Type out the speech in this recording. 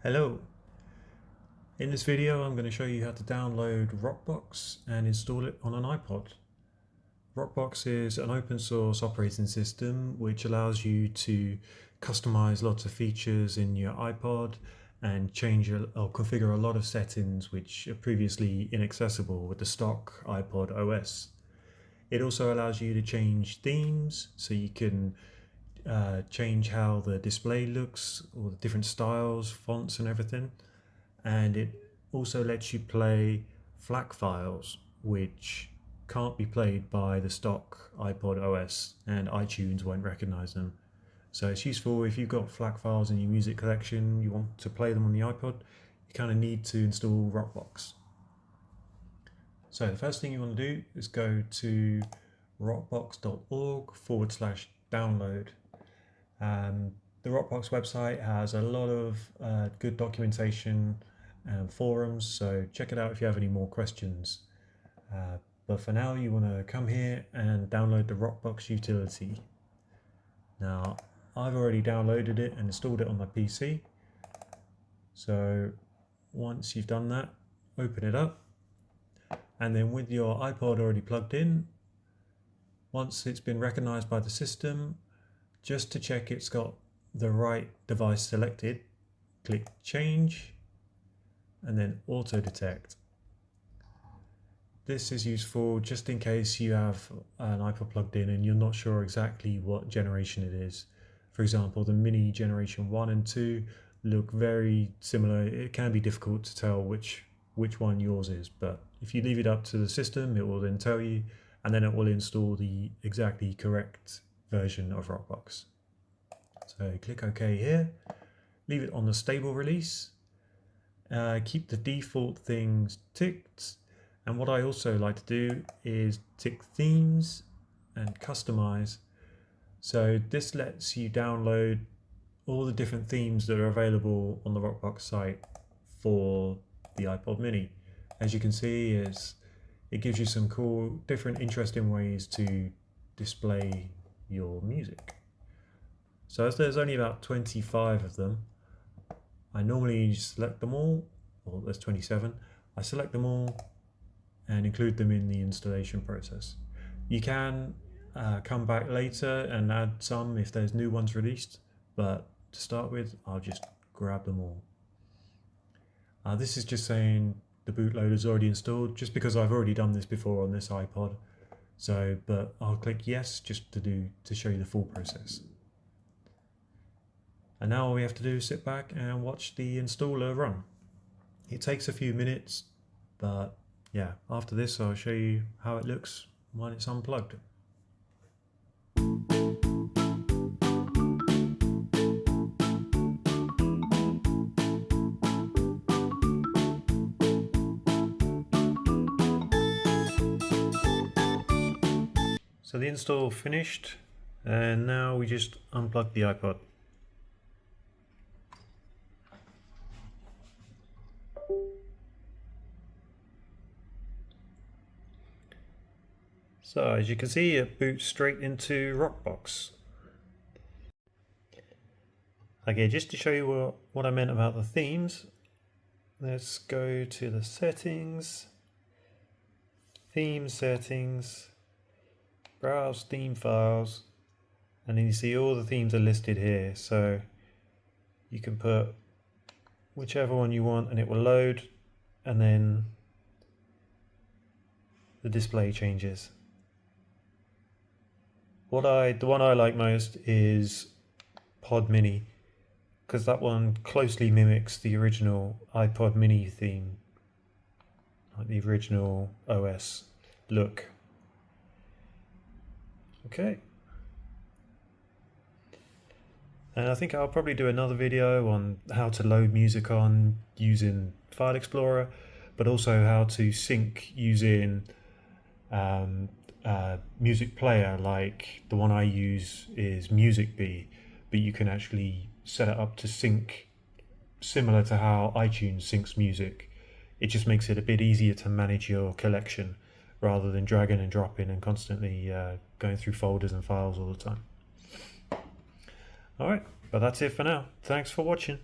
Hello. In this video I'm going to show you how to download Rockbox and install it on an iPod. Rockbox is an open source operating system which allows you to customize lots of features in your iPod and change or configure a lot of settings which are previously inaccessible with the stock iPod OS. It also allows you to change themes, so you can change how the display looks, or the different styles, fonts and everything. And it also lets you play FLAC files which can't be played by the stock iPod OS, and iTunes won't recognize them. So it's useful if you've got FLAC files in your music collection, you want to play them on the iPod, you kind of need to install Rockbox. So the first thing you want to do is go to rockbox.org/download. The Rockbox website has a lot of good documentation and forums, so check it out if you have any more questions. But for now, you want to come here and download the Rockbox Utility. Now, I've already downloaded it and installed it on my PC. So once you've done that, open it up. And then with your iPod already plugged in, once it's been recognized by the system, just to check it's got the right device selected, click Change and then Auto Detect. This is useful just in case you have an iPod plugged in and you're not sure exactly what generation it is. For example, the Mini generation 1 and 2 look very similar. It can be difficult to tell which one yours is, but if you leave it up to the system, it will then tell you, and then it will install the exactly correct version of Rockbox. So click OK here, leave it on the stable release, keep the default things ticked, and what I also like to do is tick themes and customize. So this lets you download all the different themes that are available on the Rockbox site for the iPod Mini. As you can see, it gives you some cool, different, interesting ways to display your music. So as there's only about 25 of them, I normally select them all, or there's 27. I select them all and include them in the installation process. You can come back later and add some if there's new ones released, but to start with, I'll just grab them all. This is just saying the bootloader is already installed, just because I've already done this before on this iPod. So, but I'll click yes just to show you the full process. And now all we have to do is sit back and watch the installer run. It takes a few minutes, but yeah, after this I'll show you how it looks when it's unplugged. So the install finished, and now we just unplug the iPod. So as you can see, it boots straight into Rockbox. Okay, just to show you what I meant about the themes, let's go to the settings, theme settings, browse theme files, and then you see all the themes are listed here. So you can put whichever one you want and it will load, and then the display changes. The one I like most is Pod Mini, because that one closely mimics the original iPod Mini theme, like the original OS look. Okay. And I think I'll probably do another video on how to load music on using File Explorer, but also how to sync using music player. Like the one I use is MusicBee, but you can actually set it up to sync similar to how iTunes syncs music. It just makes it a bit easier to manage your collection rather than dragging and dropping and constantly going through folders and files all the time. Alright, but that's it for now. Thanks for watching.